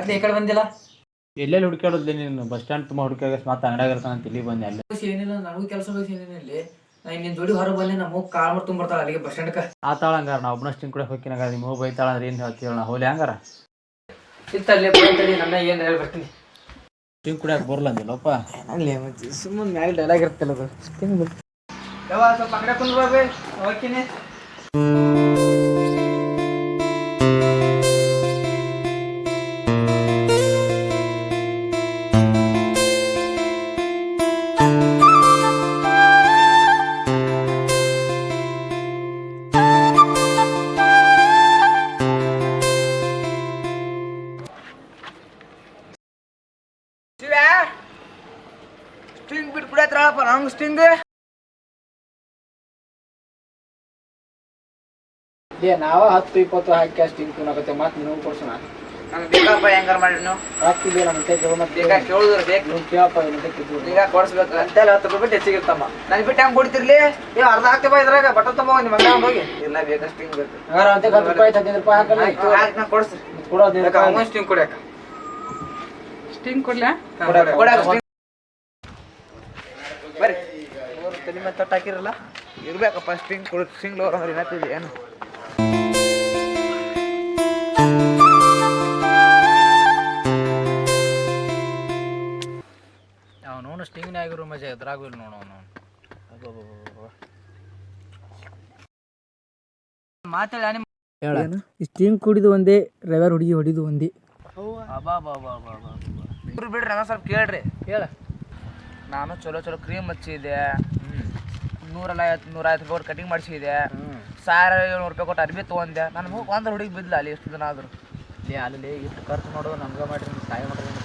ಮತ್ತೆ ಈ ಕಡೆ ಬಂದಿಲ್ಲ. ಎಲ್ಲೆಲ್ಲಿ ಹುಡುಕಾಡೋದ್ಲಿ ನೀನು? ಬಸ್ ಸ್ಟ್ಯಾಂಡ್ ತುಂಬ ಹುಡುಕಾಗ ಮತ್ತೆ ಅಂಗಡಿಯಾಗ ಇರ್ತಾನೆ ಅಂತ ಇಲ್ಲಿ ಬಂದೆ. ಅಲ್ಲೇ ಏನಿಲ್ಲ, ನನಗೂ ಕೆಲಸ ಏನಿಲ್ಲ ಇಲ್ಲಿ. ನಿನ್ನ ಜೋಡಿ ಹೊರ ಬಂದೆ, ನಮ್ಮ ಕಾಲ್ ಮಾಡಿ ತುಂಬಿರ್ತಾಳ ಅಲ್ಲಿಗೆ ಬಸ್ ಸ್ಟ್ಯಾಂಡ್ಕ. ಆತಾಳ ಹಂಗಾರ ನಾ ಒಬ್ಬನ ಸ್ಟಿಂಗ್ ಕೂಡ ಹೋಗಿನಾಗ ನಿಮ್ಮ ಹೋಗಿ ಬೈತಾಳ ಅಂದ್ರೆ ಏನು ಹೇಳ್ತೀವಿ ನಾ ಹೋಲಿ ಹಂಗಾರ ಸಿಗ್ತಲ್ಲೇ ಬಂತಲ್ಲಿ ನನ್ನ ಏನು ಹೇಳಿ ಬರ್ತೀನಿ. ಸ್ಟಿಂಗ್ ಕುಡಿಯಾಕ ಬರಲ್ಲ ಅಂದಿಲ್ಲಪ್ಪ. ಅಲ್ಲಿ ಮತ್ತೆ ಸುಮ್ಮನೆ ಮ್ಯಾಲೆ ಡೈಲಾಗ್ ಇರ್ತಲ್ಲ ಅದು. ಯಾವ ಸ್ವಲ್ಪ ಅಂಗಡಿ ಕುಂದ್ರು ಬಾಬೆ ಹೋಗ್ತೀನಿ. ಸ್ಟಿಂಗ್ ಬಿಟ್ಟು ಕುಡಿಯತ್ರಳಪ್ಪ ನಂಗೆ ಸ್ಟಿಂಗ್. ನಾವ 10-20 ಹಾಕಿ ಸ್ಟಿಂಗ್ ಕುಣಕತ್ತೆ ಮತ್ತೆ ನೀವು ಕೊಡ್ಸೋಣ. ನಂಗೆ ಬೇಕಪ್ಪ ಹೆಂಗಾರ ಮಾಡಿ ನೀವು ಹಾಕ್ತಿದ್ವಿ. ನಮ್ಮ ಮತ್ತೆ ಮತ್ತೆ ಈಗ ಕೇಳಿದ್ರೆ ಬೇಕು ನೀವು ಕೇಳಪ್ಪ. ಈಗ ಕೊಡಿಸ್ಬೇಕು ಅಂತೆಲ್ಲ 10 ರೂಪಾಯಿ ಹೆಚ್ಚಿಗಿರ್ತಮ್ಮ. ನಾನು ಬಿಟ್ಟು ಹೆಂಗೆ ಕೊಡ್ತಿರ್ಲಿ? ಅರ್ಧ ಹಾಕ್ತೇಪ ಇದ್ರಾಗ ಬಟ್ಟ ತುಂಬ ನಿಮ್ಮ ಮನೆ ಹೋಗಿ. ಇಲ್ಲ ಬೇಕಾ ಸ್ಟಿಂಗ್ ಬೇಕು. ಹಂಗಾರೆ 10 ರೂಪಾಯಿ 15 ರೂಪಾಯಿ ಹಾಕಲ್ಲ ನಾನು ಕೊಡಿಸ್ರಿ. ಕೊಡೋದು ಸ್ಟಿಂಗ್ ಕುಡಿಯಾಕ. ಸ್ಟಿಂಗ್ ಕೊಡ್ಲಾ? ಬರ್ರಿ ತಲೆ ಮೇಲೆ ತೊಟ್ಟು ಹಾಕಿರಲ್ಲ ಇರ್ಬೇಕಪ್ಪ. ಸ್ಟಿಂಗ್ ಕೊಡು. ಸ್ಟಿಂಗ್ ಲೋರ್ ಅಂದ್ರೆ ಏನತ್ತಿದೆ ಏನು? ಅವನು ಸ್ಟಿಂಗ್ನೇ ಆಗಿರೋ ಮಜಾ ಎದ್ರಾಗೂ ಇಲ್ಲ ನೋಡು. ಅವನು ಮಾತಾಡಿ ಹೇಳ. ಸ್ಟಿಂಗ್ ಕುಡಿದು ಒಂದೇ, ರವ್ಯಾರ ಹುಡುಗಿ ಹೊಡಿದು ಒಂದೇ. ಬಿಡ್ರಿ ನಾನು ಸ್ವಲ್ಪ ಕೇಳ್ರಿ. ಹೇಳ. ನಾನು ಚಲೋ ಚಲೋ ಕ್ರೀಮ್ ಹಚ್ಚಿದೆ, 150 ರೂಪಾಯಿ ಕಟಿಂಗ್ ಮಾಡಿಸಿದೆ, 1700 ರೂಪಾಯಿ ಕೊಟ್ಟು ಅರ್ಬಿ ತೊಗೊಂಡೆ. ನಾನು ಹೋಗಿ ಒಂದು ಹುಡುಗಿ ಬಿದ್ದಿಲ್ಲ ಅಲ್ಲಿ ಎಷ್ಟು ದಿನ ಆದರೂ. ಅಲ್ಲಿ ಇಷ್ಟು ಖರ್ಚು ಮಾಡೋದು ನಮ್ಗೆ ಮಾಡಿರಿ, ಸಹಾಯ ಮಾಡೋದು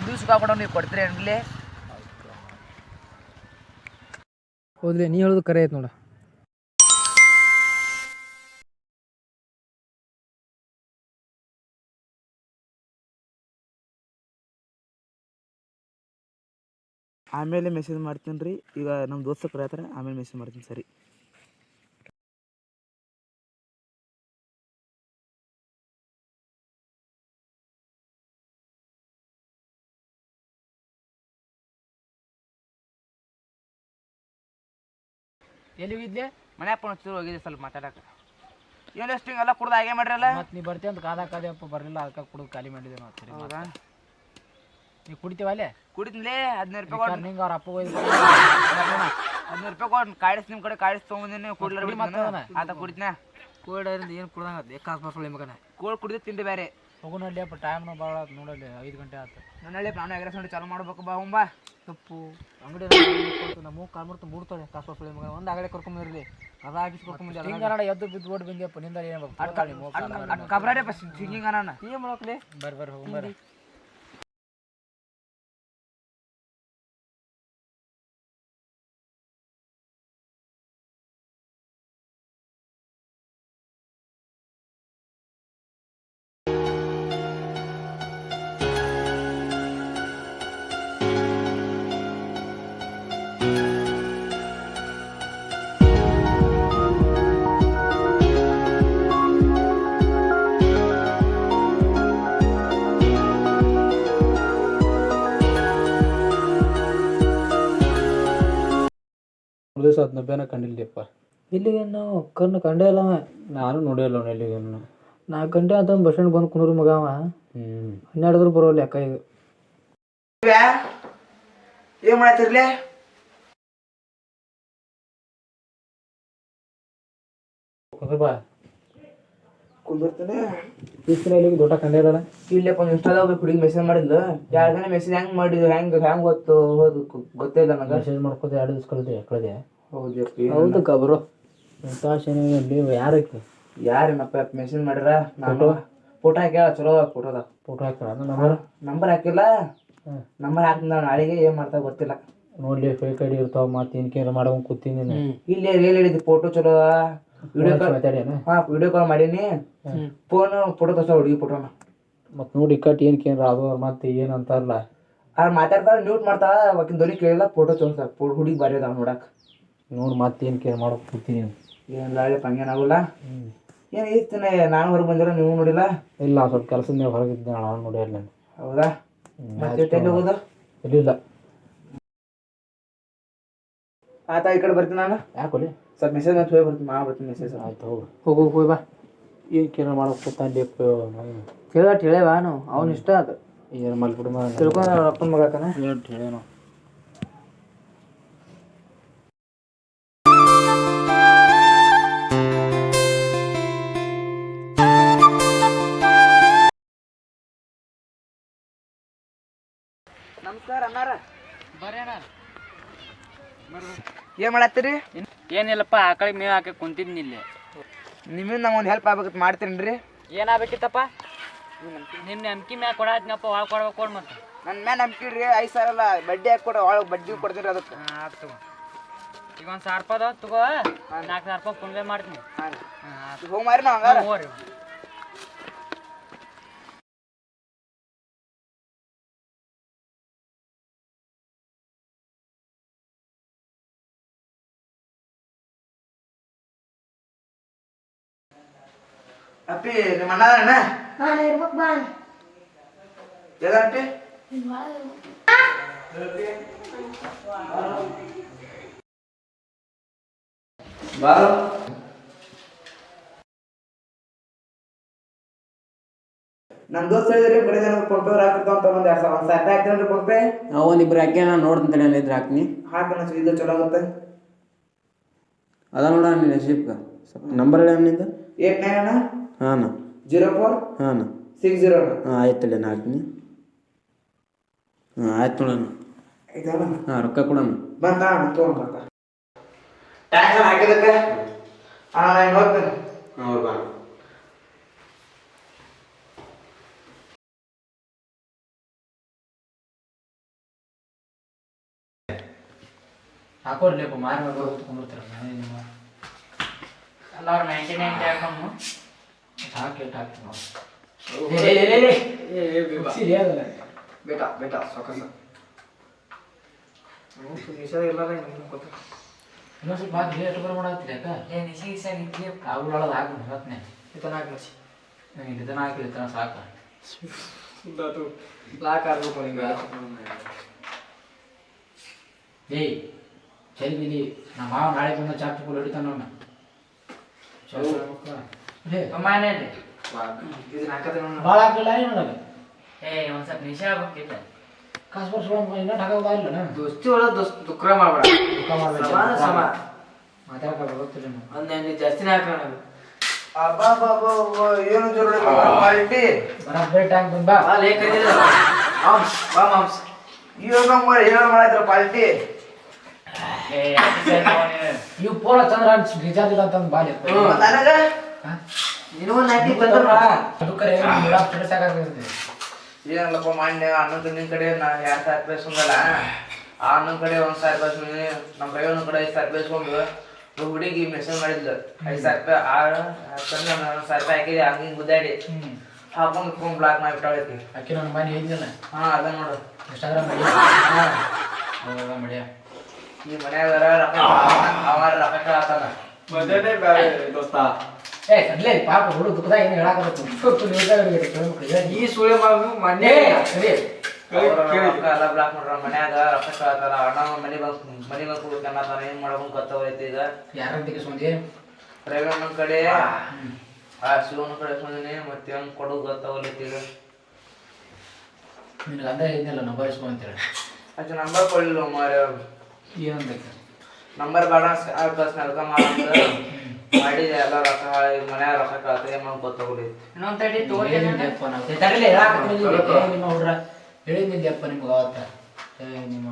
ದಿವ್ಸ ಕಾಕೊಂಡು ನೀವು ಕೊಡ್ತೀರಿ ಅನ್ಲಿ. ಹೌದ್ರಿ, ನೀ ಹೇಳೋದು ಕರೆ ಐತೆ ನೋಡ. ಆಮೇಲೆ ಮೆಸೇಜ್ ಮಾಡ್ತೀನಿ ರೀ. ಈಗ ನಮ್ಮ ದೋಸ್ತ ಕರೆಯತ್ತಾರೆ, ಆಮೇಲೆ ಮೆಸೇಜ್ ಮಾಡ್ತೀನಿ. ಸರಿ. ಎಲ್ಲಿ ಹೋಗಿದ್ದೆ? ಮನೆ ಅಪ್ಪ ಹೋಗಿದ್ದೆ ಸ್ವಲ್ಪ ಮಾತಾಡಕ್ಕೆ. ಏನು ಸ್ಟಿಂಗ್ ಎಲ್ಲ ಕುಡ್ದು ಹಾಗೆ ಮಾಡ್ರಲ್ಲ. ಮತ್ತು ನೀ ಬರ್ತೀವಿ ಅಂತ ಕಾದಪ್ಪ ಬರಲಿಲ್ಲ, ಅದಕ್ಕೆ ಕುಡಿದು ಖಾಲಿ ಮಾಡಿದೆ ನಾವು. ಹೌದಾ? ನೀವು ಕುಡಿತೀವ ಅಲ್ಲೇ? ಕುಡಿದ್ಲೇ 15 ರೂಪಾಯಿ ಕೊಟ್ಟು. ನಿಂಗೆ ಅವ್ರ ಅಪ್ಪ ಹೋಯ್ತು 15 ರೂಪಾಯಿ ಕೊಟ್ಟು ಕಾಯಿಸ್ ನಿಮ್ಮ ಕಡೆ ಕಾಯಿಸ್ ತೊಗೊಂಡಿನಿ. ಕುಡ್ಲಿ ಮತ್ತೆ ಆತ ಕುಡಿದ್ನ. ಕೋಲ್ಡ್ ಏನು ಕುಡ್ದಂಗೆ ಕಾಸು ಬರ್ಸೋಳಿ ಮಗನ. ಕೋಲ್ಡ್ ಕುಡಿದು ತಿಂಡಿ ಬೇರೆ. ಹೋಗೋಣಲ್ಲಿ ಅಪ್ಪ, ಟೈಮ್ನು ಭಾಳ ಆಯ್ತು ನೋಡಲ್ಲಿ. 5 ಗಂಟೆ ಆಯ್ತು. ನನ್ನಲ್ಲಿ ನಾನು ಎಗ್ರೆಸ್ ನೋಡಿ ಚಾಲು ಮಾಡ್ಬೇಕು ಬಾ. ಹೋಂಬಾ ತಪ್ಪು ಅಂಗಡಿ ನಮ್ಮ ಕಾಲು ಮಾಡ್ತು ಮೂಡ್ತದೆ ಕಾಸು ಬರ್ಸೋಳಿ ಮಗನ. ಒಂದು ಆಗಲೇ ಕರ್ಕೊಂಬರ್ಲಿ, ಅದ ಹಾಕಿಸಿ ಕರ್ಕೊಂಬಂದು ಹಿಂಗಾರ ಎದ್ದು ಬಿದ್ದು ಓಡಿ ಬಂದಿಯಪ್ಪ. ನಿಂದ ಏನು ಕಬ್ರಾಡೆ ಬಸ್ ಹಿಂಗಿಂಗ ನಾನು ಏನು ಮಾಡೋಕ್ಲಿ. ಬರ್ರಿ ಹೋಗ್ಬರ್ರಿ. ದಿವಸ 90 ಕಂಡಿಲ್ಲಪ್ಪ. ಇಲ್ಲಿಗೆ ನಾವು ಕಣ್ಣು ಕಂಡೇ ಇಲ್ಲ. ನಾನು ನೋಡಿಲ್ಲ ಅವನು ಎಲ್ಲಿಗೆ. 4 ಗಂಟೆ ಅಂತ ಬಸ್ ಸ್ಟ್ಯಾಂಡ್ ಬಂದು ಕುಂದ್ರು ಮಗ ಅವ. 12 ಬರೋಲ್ಲ ಅಕ್ಕ. ಈಗ ಏನು ಮಾಡತ್ತಿರ್ಲಿ? ಕುಂದಿರ್ತಾನೆ ಇಲ್ಲಿಗೆ ದೊಡ್ಡ ಕಂಡೇ ಇರಲ್ಲ. ಇಲ್ಲಪ್ಪ ಇನ್ಸ್ಟಾದಾಗ ಒಬ್ಬ ಹುಡುಗಿ ಮೆಸೇಜ್ ಮಾಡಿದ್ಲು. 2 ದಿನ ಮೆಸೇಜ್ ಹೆಂಗೆ ಮಾಡಿದ್ವು, ಹೆಂಗೆ ಗೊತ್ತು ಹೋದು ಗೊತ್ತೇ ಇಲ್ಲ ನನಗೆ. ಮೆಸೇಜ್ ಮಾಡ್ಕೋದು 2 ದಿವಸ ಕಳೆದೆ. ಹೌದು ಕಬರು ಎಂಥ ಶನಿ ಯಾರಕ್ಕೆ ಯಾರೇನಪ್ಪ ಮೆಸೇಜ್ ಮಾಡ್ಯಾರ. ನಾನು ಫೋಟೋ ಹಾಕ್ಯಾಳ, ಚಲೋ ಫೋಟೋ ಹಾಕ್ಯಾರ. ನಂಬರ್ ಹಾಕಿಲ್ಲ. ನಂಬರ್ ಹಾಕಿದ ನಾಳೆಗೆ ಏನು ಮಾಡ್ತಾ ಗೊತ್ತಿಲ್ಲ. ನೋಡ್ಲಿ ಫೇಕ್ ಐಡಿ ಇರ್ತಾವ. ಮತ್ತೆ ಏನಕ್ಕೆ ಮಾಡೋಂಗೆ ಕೂತೀನಿ. ಇಲ್ಲಿ ರಿಯಲ್ ಹಿಡಿದು ಫೋಟೋ ಚಲೋ ವಿಡಿಯೋ ಕಾಲ್ ವಿಡಿಯೋ ಕಾಲ್ ಮಾಡೀನಿ. ಫೋಟೋ ತೋರ್ಸ ಹುಡುಗಿ ಫೋಟೋನ. ಮತ್ತು ನೋಡಿ ಕಟ್ ಏನಕ್ಕೆ ಅದು ಮತ್ತೆ ಏನು ಅಂತಾರಲ್ಲ, ಅವ್ರು ಮಾತಾಡ್ತಾಳೆ ನ್ಯೂಟ್ ಮಾಡ್ತಾಳ. ಆಕಿನ ಧ್ವನಿ ಕೇಳಿಲ್ಲ, ಫೋಟೋ ತೋರ್ಸ ಹುಡುಗಿ ಬಾರಿ ಅದಾವ ನೋಡಕ್ಕೆ. ನೋಡಿ ಮತ್ತೆ ಏನು ಕೇರ್ ಮಾಡೋಕೆ ಕೂತೀನಿ. ಏನಿಲ್ಲ ಹಂಗೇನಾಗಲ್ಲ. ಏನು ಇರ್ತಾನೆ ನಾನು ಹೊರಗೆ ಬಂದಿರೋ ನೀವು ನೋಡಿಲ್ಲ? ಇಲ್ಲ ಸ್ವಲ್ಪ ಕೆಲಸದ ಮೇಲೆ ಹೊರಗಿದ್ದೆ ನಾನು ಅವ್ನು ನೋಡಿಲ್ಲ ನಾನು. ಹೌದಾ? ಮತ್ತೆ ಎಲ್ಲಿ ಹೋಗೋದು? ಎಲ್ಲಿಲ್ಲ. ಆಯ್ತಾ ಈ ಕಡೆ ಬರ್ತೀನಿ ನಾನು. ಯಾಕೆ ಸ್ವಲ್ಪ ಮೆಸೇಜ್ ಮಾಡಿ ಹೋಗಿ ಬರ್ತೀನಿ ಬರ್ತೀನಿ ಮೆಸೇಜ್. ಆಯ್ತು ಹೋಗು ಹೋಗಿ ಬಾ. ಏನು ಕೇಳ ಮಾಡೋಕೆ ಕೂತಾನೆ ಹೇಳೇವಾ ನಾವು ಅವ್ನು ಇಷ್ಟ ಅದು ಏನು ಮಲ್ಬಿಡು ತಿಳ್ಕೊಂಡು ಅಪ್ಪನ ಮಗತಾನೆ ಹೇಳೇನು. ನಮಸ್ಕಾರ ಅನ್ನಾರ. ಬರ್ರಿ ಅಣ್ಣ. ಏನು ಮಾಡತ್ತೀರಿ? ಏನಿಲ್ಲಪ್ಪ ಆಕಳಿಗೆ ಮೇವು ಹಾಕಿ ಕುಂತಿದ್ನಿ ಇಲ್ಲಿ. ನಿಮ್ಮಿಂದ ನಂಗೆ ಒಂದು ಹೆಲ್ಪ್ ಆಗ್ಬೇಕಂತ ಮಾಡ್ತೀನಿ ರೀ. ಏನಾಗಬೇಕಿತ್ತಪ್ಪ? ನಿನ್ನ ನಂಬಿಕೆ ಮ್ಯಾಗ ಕೊಡಾತ್ನಪ್ಪ, ಒಳಗೆ ಕೊಡ್ಬೇಕು ಕೊಡು ಮತ್ತೆ. ನನ್ನ ಮ್ಯಾಲ ನಂಬಿಕೆ ರೀ. 5,000 ಅಲ್ಲ ಬಡ್ಡಿ ಹಾಕಿ ಕೊಡು, ಒಳಗೆ ಬಡ್ಡಿ ಕೊಡ್ತೀನಿ ರೀ ಅದಕ್ಕೆ. ಆಯ್ತು ತಗೋ. ಈಗ 1,000 ರೂಪಾಯಿ ಅದಾವ ತಗೋ. 4,000 ರೂಪಾಯಿ ಫೋನ್ ಪೇ ಮಾಡ್ತೀನಿ. ಹಾಂ ರೀ ಹೋಗಿ ಮಾರಿ ನಾವು ಹಂಗಾರ. ಹೋಗ್ರಿ. ಅಪ್ಪಿ ನಿಮ್ಮ ಅಣ್ಣ ಇರ್ಬೇಕು ಬಾ ಎಲ್ಲ ಅಪ್ಪಿ ಬಾರೋ. ನಮ್ಮ ದೋಸ್ತ ಹೇಳಿದ್ರಿ ಬರೀ ನನಗೆ ಫೋನ್ ಪೇ ಹಾಕಿರ್ತಾವ ಅಂತ ಒಂದು 1,000 ರೂಪಾಯಿ ಹಾಕ್ತೀನಿ ಫೋನ್ ಪೇ. ಒಂದಿಬ್ರು ಹಾಕಿ ನಾನು ನೋಡ್ತೀನಿ ಇದ್ರೆ ಹಾಕ್ನಿ. ಹಾಕೋಣ ಇದು ಚಲೋ ಆಗುತ್ತೆ. ಅದ ನೋಡ ನೀನು ಶಿಪ್ಕ ನಂಬರ್ ಹೇಳ ನಿಂದು. 89 ಅಣ್ಣ. ಹಾಂ 04 ಹಾಂ 60 ಅಣ್ಣ. ಹಾಂ ಆಯ್ತು ನಾನು ಹಾಕ್ತೀನಿ. ಹಾಂ ಆಯ್ತು ನೋಡೋಣ. ಇದಣ್ಣ ಹಾಂ ರೊಕ್ಕ ಕೊಡೋಣ. ಬಂತ ತೊಗೊಂಡು ರೊಕ್ಕ ಟ್ಯಾಕ್ಸ್ ಹಾಕಿದಕ್ಕೆ ಅಣ್ಣ ನಾನು ಹೋಗ್ತೇನೆ. ಹೌದು ಬಾ. ಹಾಕೋರ್ಲೇಪ ಮಾರಿ ಮಾಡಿ ಹೊತ್ಕೊಂಡ್ಬಿಡ್ತಾರೆ ಎಲ್ಲರೂ 99 ಹಾಕಮ್ಮ. ಹಾಕಿ ಹಾಕ್ತೀನಿ ನಾವು. ಬೇಟ ಬೇಟ ಸೊಕಸ ಎಲ್ಲಾರ ಗೊತ್ತ. ಇನ್ನೊಂದು ಸ್ವಲ್ಪ ಹಾಕಿ ಎಷ್ಟು ಬರ ಮಾಡತ್ತೀರಿ ಯಾಕ ಅವ್ರೊಳಗೆ ಹಾಕಿ ಹೊತ್ನೆ ಇದನ್ನ ಹಾಕಿ ಮಚ್ಚಿ ಇದನ್ನ ಹಾಕಿ ಇದನ್ನ ಸಾಕ ಲಾಕ್ ಆಗ್ಬೇಕು ನಿಂಗೆ. ಏಯ್ ಚಲ್ಬಿಲಿ ನಮ್ಮ ಮಾವ ನಾಳೆ ಬಂದ ಚಾಪ್ಟಿ ಪೂಲ್ ಹಿಡಿತಾನ ಅವನ್ನ ಚಲೋ ಅಮ್ಮನೇಲಿ ಇದನ್ನ ಹಾಕತ್ತೆ ಭಾಳ ಹಾಕಲಿಲ್ಲ ಏನು ನನಗೆ ಒಂದು ಸ್ವಲ್ಪ ನಿಶೆ ಆಗ್ಬೇಕಿಲ್ಲ. ಕಾಸು ಬರ್ಸುವ ಇನ್ನೊಟ್ಟು ಹಾಕೋದಾ ಇಲ್ಲ ದೋಸ್ತಿ ಒಳಗೆ ದುಃಖ ಮಾಡ್ಬೇಡ. ಸಮಾನ ಸಮ ಮಾತಾಡಕ್ಕೆ ಗೊತ್ತಿಲ್ಲ ಒಂದು ಜಾಸ್ತಿನೇ ಹಾಕೋಣ. ಏನು ಜೋಡಿ ಕ್ವಾಲಿಟಿ ಬರೋಬ್ಬರಿ ಟೈಮ್ ಬಂದ ಬಾ ಮಾಂಸ ಇವಾಗ ಏನು ಮಾಡಿದ್ರ ಕ್ವಾಲಿಟಿ. ಇವು ಪೋಲ ಚಂದ್ರ ರಿಚಾರ್ಜ್ ಇಲ್ಲ ಅಂತಂದು ಬಾಲಿ ನನಗ ನೀನು ಒಂದು ನಾಟಿ ಬಂದ್ರ ಅದಕ್ಕರೆ ಸಾಕಾಗ್ತದೆ. ಏನಲ್ಲಪ್ಪ ಮಾನ್ಯ ಅನ್ನೊಂದು ನಿನ್ನ ಕಡೆ 2,000 ರೂಪಾಯಿ ಸುಂದಲ್ಲ ಆ ಅನ್ನೊಂದು ಕಡೆ 1,000 ರೂಪಾಯಿ ಸುಮ್ಮನೆ ನಮ್ಮ ಕೈಯೊಂದು ಕಡೆ 5,000 ರೂಪಾಯಿ ಇಸ್ಕೊಂಡು ಹುಡುಗಿ ಮೆಸೇಜ್ ಮಾಡಿದ್ಲು 5,000 ರೂಪಾಯಿ 1,000 ರೂಪಾಯಿ ಹಾಕಿದೆ ಹಂಗೆ ಗುದ್ದಾಡಿ ಹಾಕೊಂಡು ಫೋನ್ ಬ್ಲಾಕ್ ಮಾಡಿಬಿಟ್ಟಾಳೈತಿ. ಅಕ್ಕಿ ನನ್ನ ಮನೆ ಹೇಳಿದ್ನಲ್ಲ ಹಾಂ ಅದ ನೋಡು ಇನ್ಸ್ಟಾಗ್ರಾಮ್ ಹಾಂ ಮಡಿಯ ಈ ಮನ್ಯಾಗ ಅವ ರೊಕ್ಕ ಕೇಳತ್ತಾನ ದೋಸ್ತ. ಏ ಕಡ್ಲೆ ಪಾಪ ಹುಡುಗ ದುಃಖದಾಗ ಏನು ಹೇಳಾಕತ್ತ ಈ ಸುಳಿ ಮೊನ್ನೆ ಸರಿ ರೊಕ್ಕ ಎಲ್ಲ ಬ್ಲಾಕ್ ಮಾಡ್ರ ಮನ್ಯಾಗ ರೊಕ್ಕ ಕೇಳತ್ತಾರ. ಅಣ್ಣ ಮನೆ ಬಂದು ಕುಡ್ಕನ್ನತ್ತಾನ. ಏನ್ ಮಾಡ್ಬೇಕು ಗೊತ್ತಾಗೈತಿ ಈಗ. ಯಾರಂತ ಸುಂದಿ ರವಿಯಣ್ಣನ ಕಡೆ ಆ ಶಿವನ ಕಡೆ ಸುಂದಿನಿ ಮತ್ತೆ ಹೆಂಗ್ ಕೊಡೋದು ಗೊತ್ತಾಗಲೈತಿ ಈಗ. ನಿನಗೆ ಅಂದ ಹೇಳಿದ್ನಲ್ಲ ನಂಬರ್ ಇಸ್ಕೊ ಅಂತೇಳಿ ಅಷ್ಟು ನಂಬರ್ ಕೊಡಲಿಲ್ಲ ಮಾರ. ಏನಂತ ನಂಬರ್ ಬೇಡ ಕಳ್ಸ ನಲ್ಕ ಮಾಡಿದೆ ಎಲ್ಲ ರೊಕ್ಕ ಮನ್ಯಾಗ ರೊಕ್ಕ ಕೇಳತ್ತ. ಏನ್ ಮಾಡ್ಬೇಕು ಗೊತ್ತಾಗಲೈತಿ. ಇನ್ನೊಂದು ತಡಿ ತಗೋತೀನಿ. ನಿಮ್ಮ ಹುಡ್ರ ಹೇಳಿದ್ನಿದ್ದೆಪ್ಪ ನಿಮ್ಗೆ ಅವತ್ತ ನಿಮ್ಮ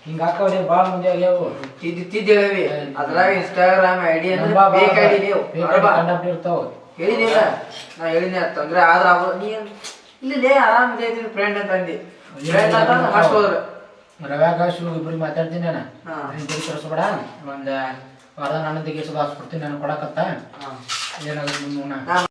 ಹಿಂಗೆ ಹಾಕವ್ರಿ ಭಾಳ ಮುಂದೆ ಆಗ್ಯಾವು ತಿದ್ದಿದ್ದೇವಿ. ಅದ್ರಾಗ ಇನ್ಸ್ಟಾಗ್ರಾಮ್ ಐಡಿ ಕಂಡಪ್ಟ್ ಇರ್ತಾವ. ಹೇಳಿದಿಲ್ಲ ನಾ ಹೇಳಿನಿ ತೊಂದ್ರೆ ಆದ್ರ ನೀ ಇಲ್ಲಿ ಆರಾಮ್ ಇದೆ ಫ್ರೆಂಡ್ ಅಂತ ಅಂದಿ. ಮಾಡ್ಕೋದ್ರ ರವ್ಯಾಗ ಶಿವ ಇಬ್ಬರಿಗೆ ಮಾತಾಡ್ತೀನಿ ನಾನು. ತೋರಿಸ್ಬೇಡ ಒಂದು ವಾರದ ನನ್ನ ತೆಗಿಸೋದು ಹಾಸ್ಬಿಡ್ತೀನಿ ನಾನು ಕೊಡಕತ್ತ ಏನಾಗುತ್ತೆ